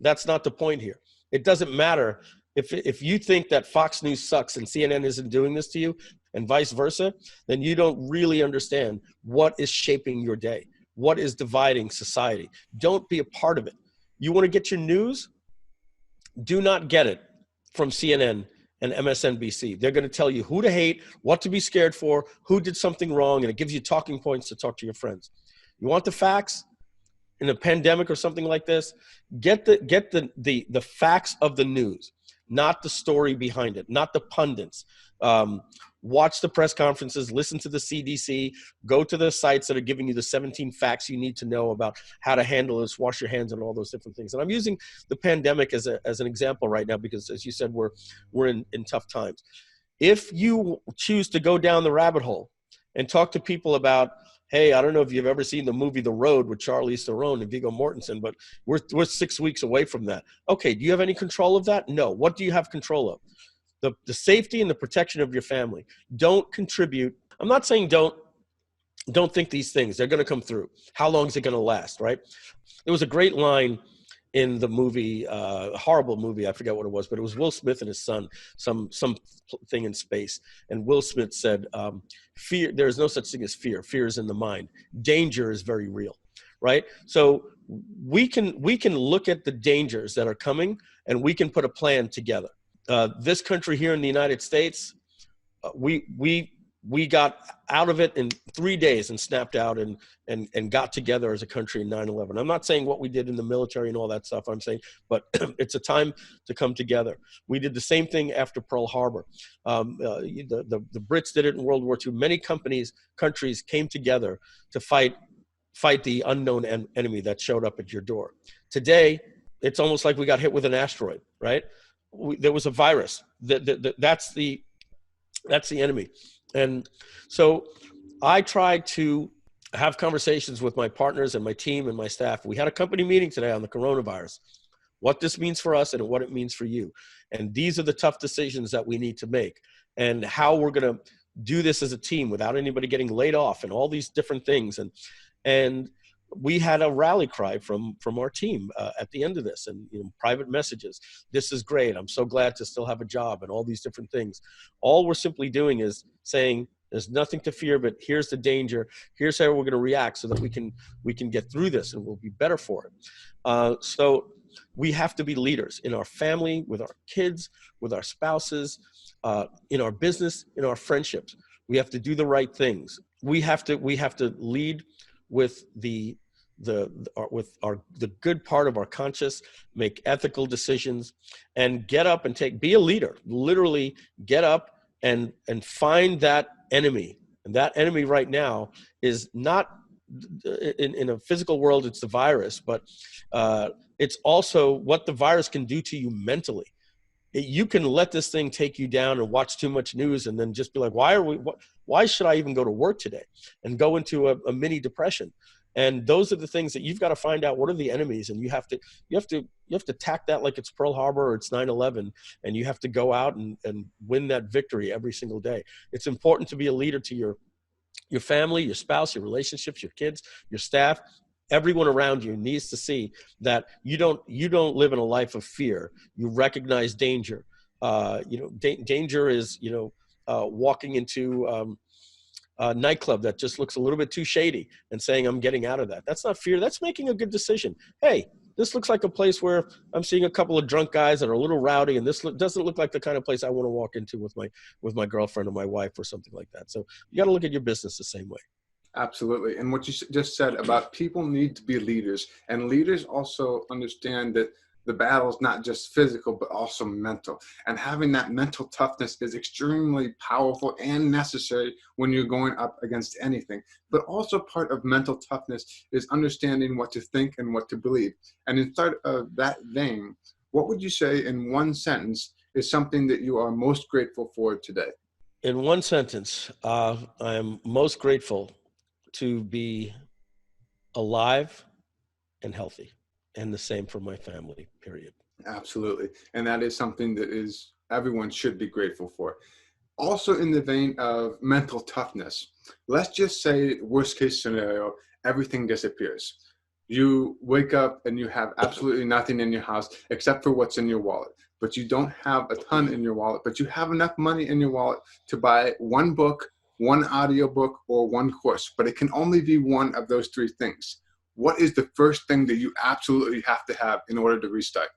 That's not the point here. It doesn't matter. If you think that Fox News sucks and CNN isn't doing this to you and vice versa, then you don't really understand what is shaping your day, what is dividing society. Don't be a part of it. You want to get your news? Do not get it from CNN and MSNBC. They're going to tell you who to hate, what to be scared for, who did something wrong, and it gives you talking points to talk to your friends. You want the facts in a pandemic or something like this? Get the facts of the news, not the story behind it, not the pundits. Watch the press conferences, listen to the CDC, go to the sites that are giving you the 17 facts you need to know about how to handle this, wash your hands, and all those different things. And I'm using the pandemic as an example right now because, as you said, we're in tough times. If you choose to go down the rabbit hole and talk to people about, hey, I don't know if you've ever seen the movie The Road with Charlize Theron and Viggo Mortensen, but we're 6 weeks away from that. Okay, do you have any control of that? No. What do you have control of? The safety and the protection of your family. Don't contribute. I'm not saying don't think these things. They're going to come through. How long is it going to last, right? There was a great line in the movie, a horrible movie, I forget what it was, but it was Will Smith and his son, some thing in space. And Will Smith said, fear, there is no such thing as fear. Fear is in the mind. Danger is very real, right? So we can look at the dangers that are coming and we can put a plan together. This country here in the United States, we got out of it in 3 days and snapped out and got together as a country in 9/11. I'm not saying what we did in the military and all that stuff. I'm saying, but it's a time to come together. We did the same thing after Pearl Harbor. The Brits did it in World War II. Many countries came together to fight the unknown enemy that showed up at your door. Today, it's almost like we got hit with an asteroid, right? There was a virus. That's the enemy. And so I try to have conversations with my partners and my team and my staff. We had a company meeting today on the coronavirus, what this means for us and what it means for you. And these are the tough decisions that we need to make and how we're going to do this as a team without anybody getting laid off and all these different things. And we had a rally cry from our team at the end of this, and private messages. This is great. I'm so glad to still have a job, and all these different things. All we're simply doing is saying there's nothing to fear, but here's the danger. Here's how we're going to react so that we can get through this, and we'll be better for it. So we have to be leaders in our family, with our kids, with our spouses, in our business, in our friendships. We have to do the right things. We have to lead with the good part of our conscious, make ethical decisions, and get up and be a leader. Literally get up and find that enemy And that enemy right now is not in a physical world, it's the virus, but it's also what the virus can do to you mentally. You can let this thing take you down and watch too much news and then just be like, why should I even go to work today, and go into a mini depression. And those are the things that you've got to find out. What are the enemies? And you have to tack that like it's Pearl Harbor or it's 9/11, and you have to go out and win that victory every single day. It's important to be a leader to your family, your spouse, your relationships, your kids, your staff. Everyone around you needs to see that you don't live in a life of fear. You recognize danger. Danger is walking into a nightclub that just looks a little bit too shady and saying, I'm getting out of that. That's not fear. That's making a good decision. Hey, this looks like a place where I'm seeing a couple of drunk guys that are a little rowdy, and this doesn't look like the kind of place I want to walk into with my girlfriend or my wife or something like that. So you got to look at your business the same way. Absolutely. And what you just said about people need to be leaders, and leaders also understand that the battle is not just physical, but also mental. And having that mental toughness is extremely powerful and necessary when you're going up against anything. But also part of mental toughness is understanding what to think and what to believe. And inside of that vein, what would you say in one sentence is something that you are most grateful for today? In one sentence, I am most grateful to be alive and healthy, and the same for my family, period. Absolutely. And that is something that everyone should be grateful for. Also in the vein of mental toughness, let's just say worst case scenario, everything disappears. You wake up and you have absolutely nothing in your house except for what's in your wallet. But you don't have a ton in your wallet, but you have enough money in your wallet to buy one book, one audiobook, or one course, but it can only be one of those three things. What is the first thing that you absolutely have to have in order to restart?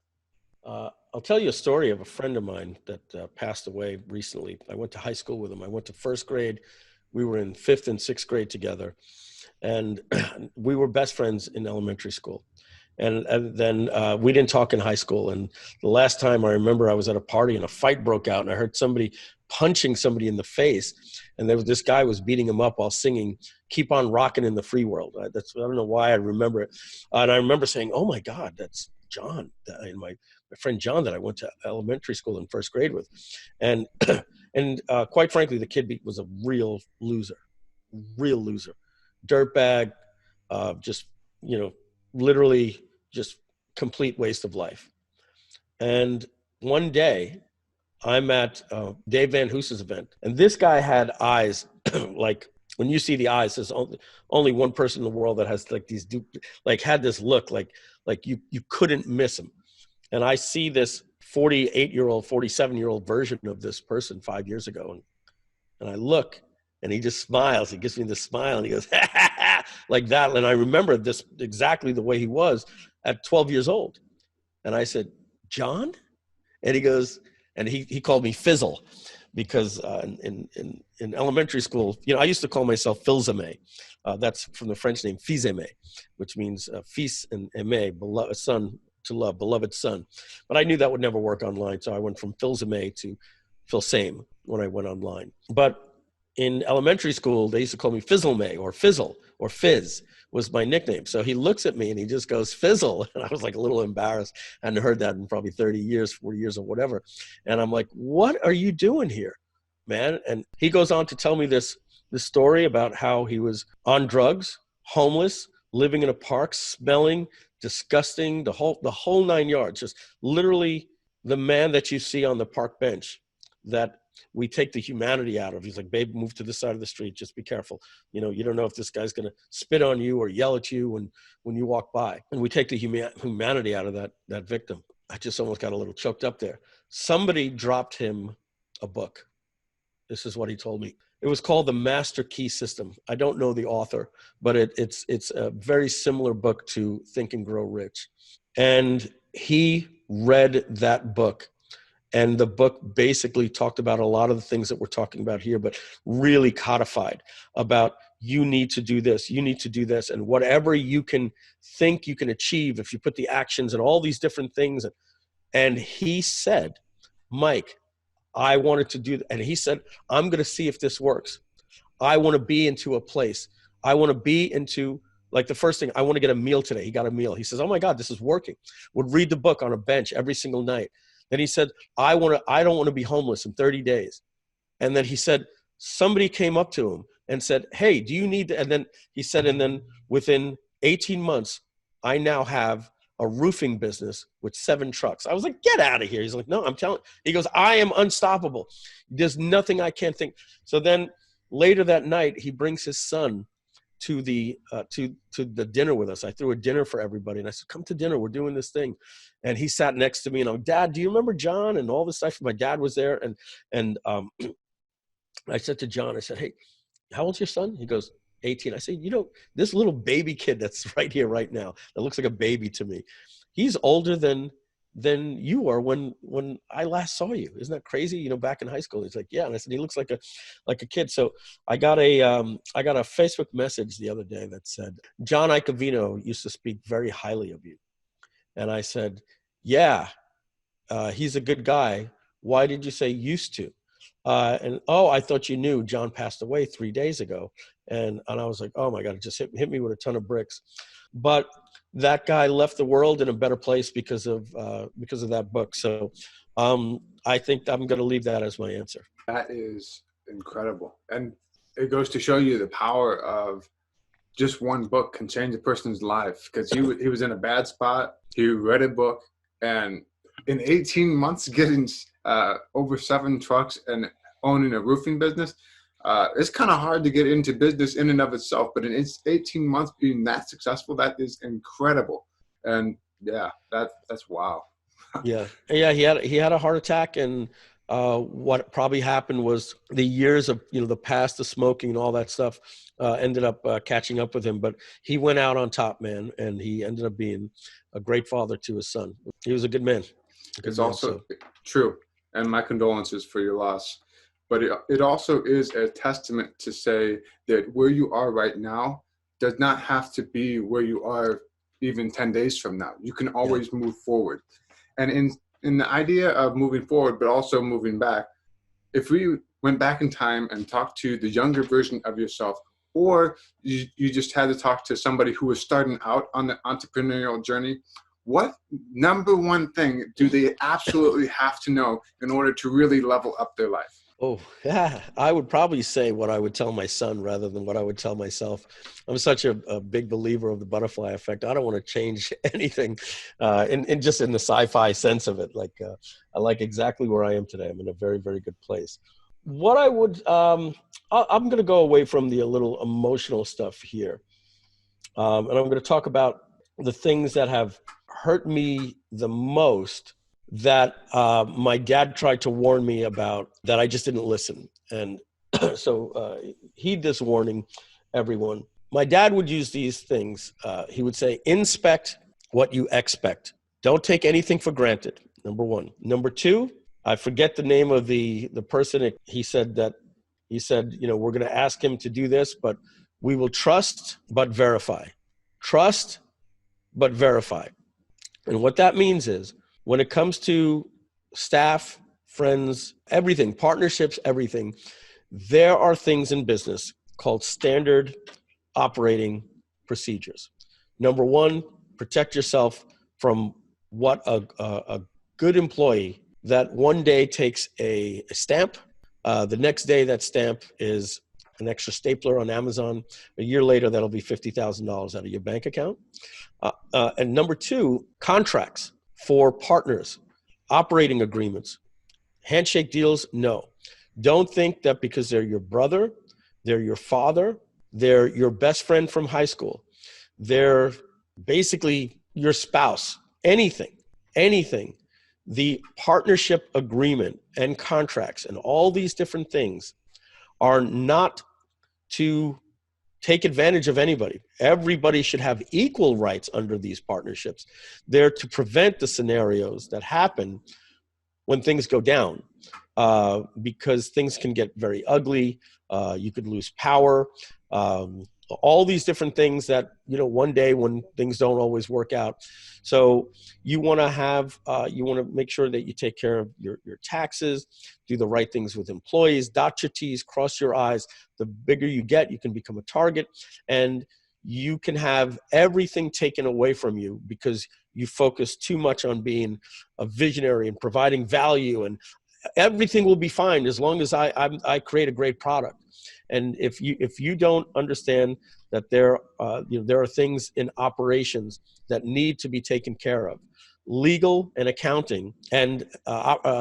I'll tell you a story of a friend of mine that passed away recently. I went to high school with him. I went to first grade. We were in fifth and sixth grade together, and we were best friends in elementary school. And then we didn't talk in high school. And the last time I remember, I was at a party and a fight broke out, and I heard somebody punching somebody in the face. And this guy was beating him up while singing "Keep on Rockin' in the Free World." I don't know why I remember it. And I remember saying, oh my God, that's John, and my friend John that I went to elementary school in first grade with. And quite frankly, the kid was a real loser, dirtbag, just, literally just complete waste of life. And one day I'm at Dave Van Hoose's event, and this guy had eyes like when you see the eyes, there's only one person in the world that has like these had this look like you couldn't miss him. And I see this 48-year-old, 47-year-old version of this person 5 years ago, and I look, and he just smiles. He gives me this smile, and he goes like that. And I remember this exactly the way he was at 12 years old. And I said, John? And he goes, and he called me Fizzle, because in elementary school, I used to call myself Filsaime. That's from the French name Filsaime, which means fils and aimé, beloved son, to love, beloved son. But I knew that would never work online, so I went from Filsaime to Filsaime when I went online. But in elementary school, they used to call me Fizzle-May, or Fizzle, or Fizz was my nickname. So he looks at me and he just goes, Fizzle. And I was like a little embarrassed. I hadn't heard that in probably 30 years, 40 years or whatever. And I'm like, what are you doing here, man? And he goes on to tell me this story about how he was on drugs, homeless, living in a park, smelling, disgusting, the whole 9 yards, just literally the man that you see on the park bench that we take the humanity out of. He's like, babe, move to the side of the street. Just be careful. You don't know if this guy's going to spit on you or yell at you when you walk by. And we take the humanity out of that victim. I just almost got a little choked up there. Somebody dropped him a book. This is what he told me. It was called The Master Key System. I don't know the author, but it's a very similar book to Think and Grow Rich. And he read that book. And the book basically talked about a lot of the things that we're talking about here, but really codified about you need to do this, you need to do this, and whatever you can think you can achieve if you put the actions and all these different things. And he said, Mike, I wanted to do that. And he said, I'm going to see if this works. I want to be into a place. I want to be into, like, the first thing, I want to get a meal today. He got a meal. He says, oh my God, this is working. Would read the book on a bench every single night. Then he said, I don't want to be homeless in 30 days. And then he said, somebody came up to him and said, hey, do you need to, and then he said, and then within 18 months, I now have a roofing business with 7 trucks. I was like, get out of here. He's like, no, I'm telling. He goes, I am unstoppable. There's nothing I can't think. So then later that night, he brings his son to the dinner with us. I threw a dinner for everybody, and I said, come to dinner. We're doing this thing. And he sat next to me, and I'm, Dad, do you remember John? And all this stuff. My dad was there. And I said to John, I said, hey, how old's your son? He goes, 18. I said, this little baby kid that's right here right now, that looks like a baby to me, he's older than you are when I last saw you. Isn't that crazy? Back in high school. He's like, yeah. And I said, he looks like a kid. So I got a Facebook message the other day that said, John Iacovino used to speak very highly of you. And I said, yeah, he's a good guy. Why did you say used to? I thought you knew John passed away 3 days ago. And I was like, oh my God, it just hit me with a ton of bricks. But that guy left the world in a better place because of that book. So I think I'm going to leave that as my answer. That is incredible. And it goes to show you the power of just one book can change a person's life, because he was in a bad spot. He read a book, and in 18 months getting over 7 trucks and owning a roofing business, it's kind of hard to get into business in and of itself, but in 18 months being that successful, that is incredible. And yeah, that's wow. Yeah. He had a heart attack, and what probably happened was the years of, the past, the smoking and all that stuff ended up catching up with him, but he went out on top, man. And he ended up being a great father to his son. He was a good man. It's also true. And my condolences for your loss. But it also is a testament to say that where you are right now does not have to be where you are even 10 days from now. You can always move forward. And in the idea of moving forward, but also moving back, if we went back in time and talked to the younger version of yourself, or you just had to talk to somebody who was starting out on the entrepreneurial journey, what number one thing do they absolutely have to know in order to really level up their life? Oh, yeah. I would probably say what I would tell my son rather than what I would tell myself. I'm such a big believer of the butterfly effect. I don't want to change anything in just in the sci-fi sense of it. Like, I like exactly where I am today. I'm in a very, very good place. What I would, I'm going to go away from the a little emotional stuff here. And I'm going to talk about the things that have hurt me the most, that my dad tried to warn me about, that I just didn't listen. And so heed this warning, everyone. My dad would use these things. He would say, inspect what you expect. Don't take anything for granted, number one. Number two, I forget the name of the person. He said, we're going to ask him to do this, but we will trust but verify. Trust but verify. And what that means is, when it comes to staff, friends, everything, partnerships, everything, there are things in business called standard operating procedures. Number one, protect yourself from what a good employee that one day takes a stamp. The next day, that stamp is an extra stapler on Amazon. A year later, that'll be $50,000 out of your bank account. And number two, contracts for partners, operating agreements, handshake deals. No, don't think that because they're your brother, they're your father, they're your best friend from high school, they're basically your spouse, anything, the partnership agreement and contracts and all these different things are not to take advantage of anybody. Everybody should have equal rights under these partnerships. They're to prevent the scenarios that happen when things go down, because things can get very ugly. You could lose power. all these different things that, one day when things don't always work out. So you want to you want to make sure that you take care of your taxes, do the right things with employees, dot your T's, cross your I's. The bigger you get, you can become a target, and you can have everything taken away from you because you focus too much on being a visionary and providing value, and everything will be fine as long as I create a great product. And if you don't understand that there are things in operations that need to be taken care of, legal and accounting and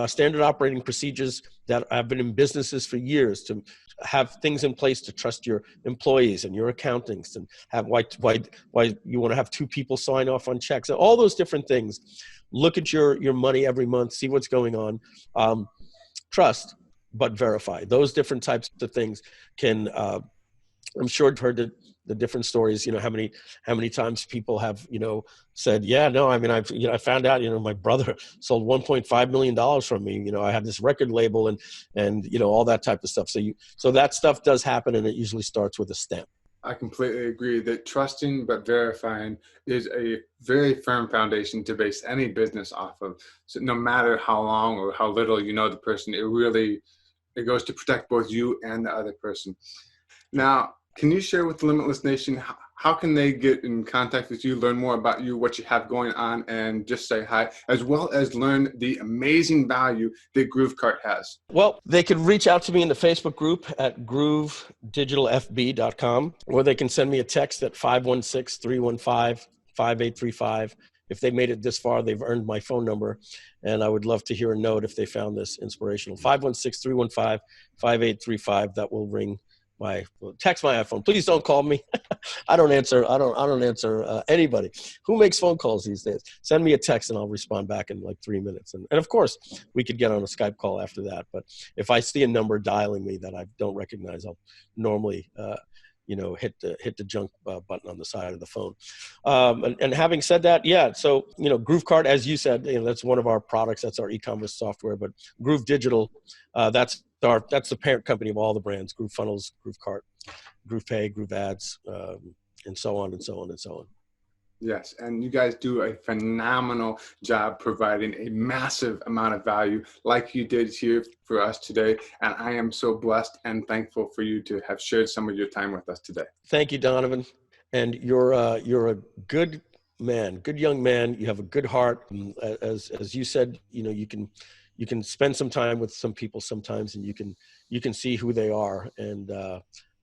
standard operating procedures that have been in businesses for years, to have things in place to trust your employees and your accountants, and have why you want to have two people sign off on checks, and all those different things. Look at your money every month, see what's going on. Trust but verify. Those different types of things can, I'm sure you've heard the different stories, how many times people have, said, yeah, no, I mean, I found out, my brother sold $1.5 million from me. I had this record label and all that type of stuff. So that stuff does happen, and it usually starts with a stamp. I completely agree that trusting but verifying is a very firm foundation to base any business off of. So no matter how long or how little you know the person, it goes to protect both you and the other person. Now, can you share with the Limitless Nation, how can they get in contact with you, learn more about you, what you have going on, and just say hi, as well as learn the amazing value that GrooveCart has? Well, they can reach out to me in the Facebook group at groovedigitalfb.com, or they can send me a text at 516-315-5835. If they made it this far, they've earned my phone number, and I would love to hear a note if they found this inspirational. 516-315-5835. That will ring text my iPhone. Please don't call me. I don't answer anybody. Who makes phone calls these days? Send me a text and I'll respond back in like 3 minutes. And of course, we could get on a Skype call after that. But if I see a number dialing me that I don't recognize, I'll normally hit the junk button on the side of the phone. And having said that, yeah, so, GrooveCart, as you said, that's one of our products. That's our e-commerce software. But Groove Digital, that's the parent company of all the brands: Groove Funnels, GrooveCart, GroovePay, Groove Ads, and so on and so on and so on. Yes, and you guys do a phenomenal job providing a massive amount of value like you did here for us today. And I am so blessed and thankful for you to have shared some of your time with us today. Thank you, Donovan. And you're a good man, good young man. You have a good heart. As you said, you can spend some time with some people sometimes, and you can see who they are. And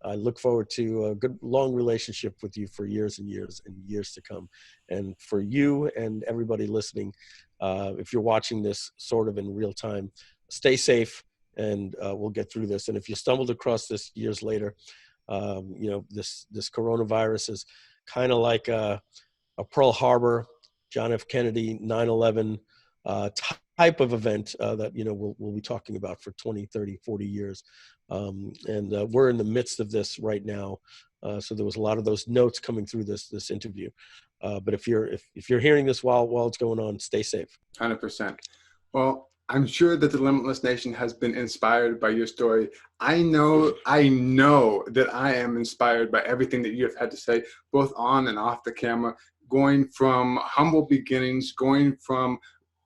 I look forward to a good long relationship with you for years and years and years to come. And for you and everybody listening, if you're watching this sort of in real time, stay safe, and we'll get through this. And if you stumbled across this years later, this coronavirus is kind of like a Pearl Harbor, John F. Kennedy, 9/11 type of event that we'll be talking about for 20, 30, 40 years. And we're in the midst of this right now. So there was a lot of those notes coming through this interview. But if you're hearing this while it's going on, stay safe. 100%. Well, I'm sure that the Limitless Nation has been inspired by your story. I know that I am inspired by everything that you have had to say, both on and off the camera, going from humble beginnings, going from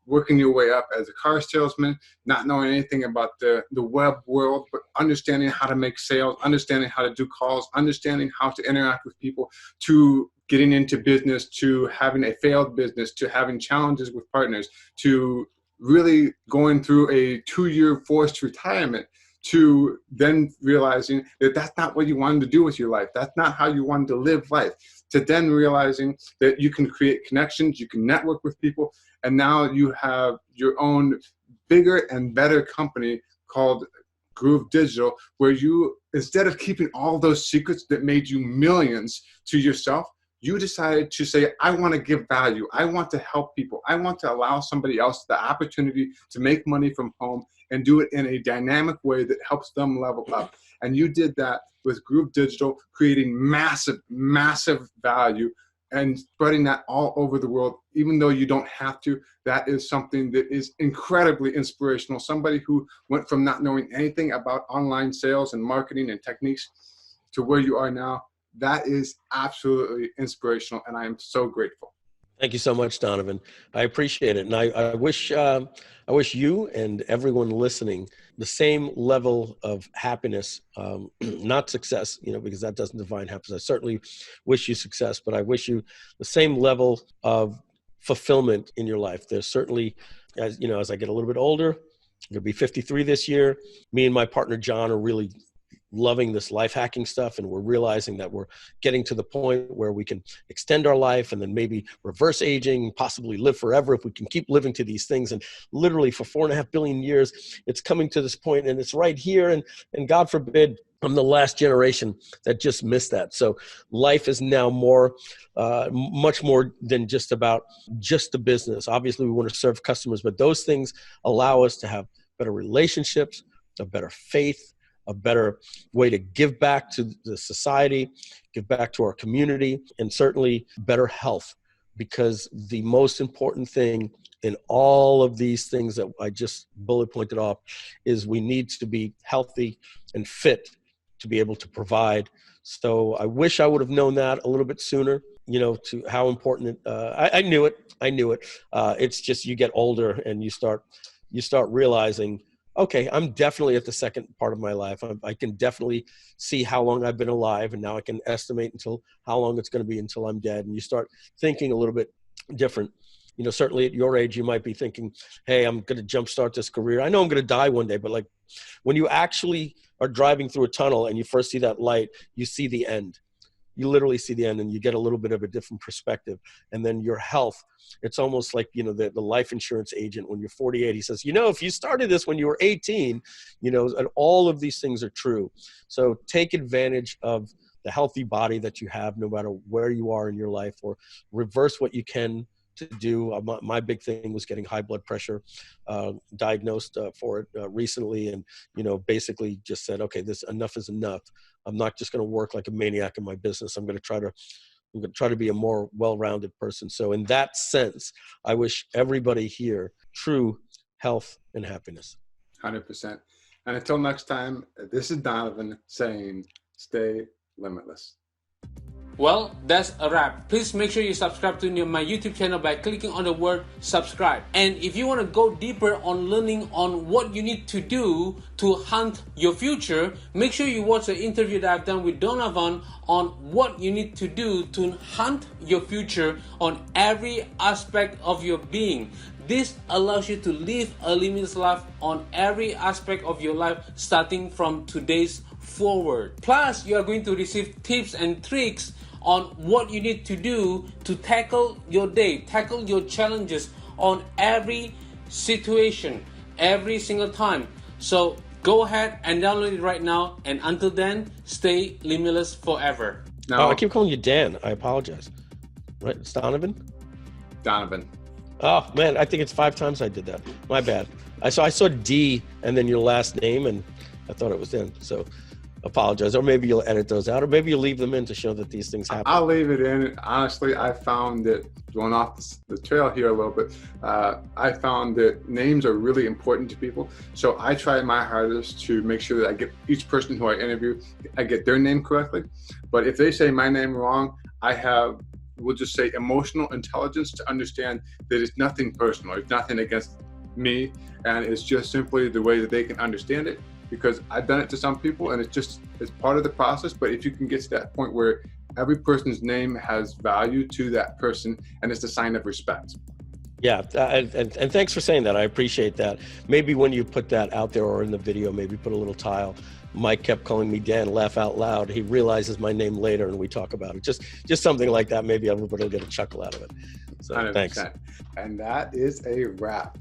working your way up as a car salesman, not knowing anything about the web world, but understanding how to make sales, understanding how to do calls, understanding how to interact with people, to getting into business, to having a failed business, to having challenges with partners, to really going through a 2-year forced retirement, to then realizing that that's not what you wanted to do with your life. That's not how you wanted to live life. To then realizing that you can create connections, you can network with people, and now you have your own bigger and better company called Groove Digital, where you, instead of keeping all those secrets that made you millions to yourself, you decided to say, I want to give value. I want to help people. I want to allow somebody else the opportunity to make money from home and do it in a dynamic way that helps them level up. And you did that with Groove Digital, creating massive, massive value and spreading that all over the world, even though you don't have to. That is something that is incredibly inspirational. Somebody who went from not knowing anything about online sales and marketing and techniques to where you are now. that is absolutely inspirational, and I am so grateful. Thank you so much, Donovan. I appreciate it. And I wish you and everyone listening the same level of happiness, not success, because that doesn't define happiness. I certainly wish you success, but I wish you the same level of fulfillment in your life. There's certainly, as I get a little bit older, I'm going to be 53 this year. Me and my partner, John, are really loving this life hacking stuff, and we're realizing that we're getting to the point where we can extend our life and then maybe reverse aging, possibly live forever if we can keep living to these things. And literally for 4.5 billion years, it's coming to this point, and it's right here. And God forbid, I'm the last generation that just missed that. So life is now much more than just about just the business. Obviously, we want to serve customers, but those things allow us to have better relationships, a better faith, a better way to give back to the society, give back to our community, and certainly better health. Because the most important thing in all of these things that I just bullet pointed off is we need to be healthy and fit to be able to provide. So I wish I would have known that a little bit sooner, to how important I knew it. It's just you get older and you start realizing, okay, I'm definitely at the second part of my life. I can definitely see how long I've been alive, and now I can estimate until how long it's going to be until I'm dead. And you start thinking a little bit different. Certainly at your age, you might be thinking, hey, I'm going to jumpstart this career. I know I'm going to die one day, but like when you actually are driving through a tunnel and you first see that light, you see the end. You literally see the end, and you get a little bit of a different perspective. And then your health, it's almost like, the life insurance agent when you're 48, he says, if you started this when you were 18, and all of these things are true. So take advantage of the healthy body that you have, no matter where you are in your life, or reverse what you can to do. My big thing was getting high blood pressure, diagnosed for it recently, and basically just said, okay, enough is enough. I'm not just going to work like a maniac in my business. I'm going to try to be a more well-rounded person. So in that sense, I wish everybody here true health and happiness. 100%. And until next time, this is Donovan saying, stay limitless. Well, that's a wrap. Please make sure you subscribe to my YouTube channel by clicking on the word subscribe. And if you want to go deeper on learning on what you need to do to hunt your future, make sure you watch the interview that I've done with Donovan on what you need to do to hunt your future on every aspect of your being. This allows you to live a limitless life on every aspect of your life, starting from today's forward. Plus, you are going to receive tips and tricks on what you need to do to tackle your day, tackle your challenges on every situation, every single time. So go ahead and download it right now. And until then, stay limitless forever. I keep calling you Dan. I apologize. Right? It's Donovan? Donovan. Oh, man, I think it's 5 times I did that. My bad. I saw D and then your last name, and I thought it was Dan. So apologize. Or maybe you'll edit those out, or maybe you'll leave them in to show that these things happen. I'll leave it in. Honestly, I found that, going off the trail here a little bit, I found that names are really important to people. So I try my hardest to make sure that I get each person who I interview, I get their name correctly. But if they say my name wrong, we'll just say emotional intelligence to understand that it's nothing personal. It's nothing against me, and it's just simply the way that they can understand it. Because I've done it to some people, and it's part of the process. But if you can get to that point where every person's name has value to that person, and it's a sign of respect. Yeah, and thanks for saying that. I appreciate that. Maybe when you put that out there or in the video, maybe put a little tile. Mike kept calling me Dan, laugh out loud. He realizes my name later, and we talk about it. Just something like that. Maybe everybody will get a chuckle out of it. So 100%. Thanks. And that is a wrap.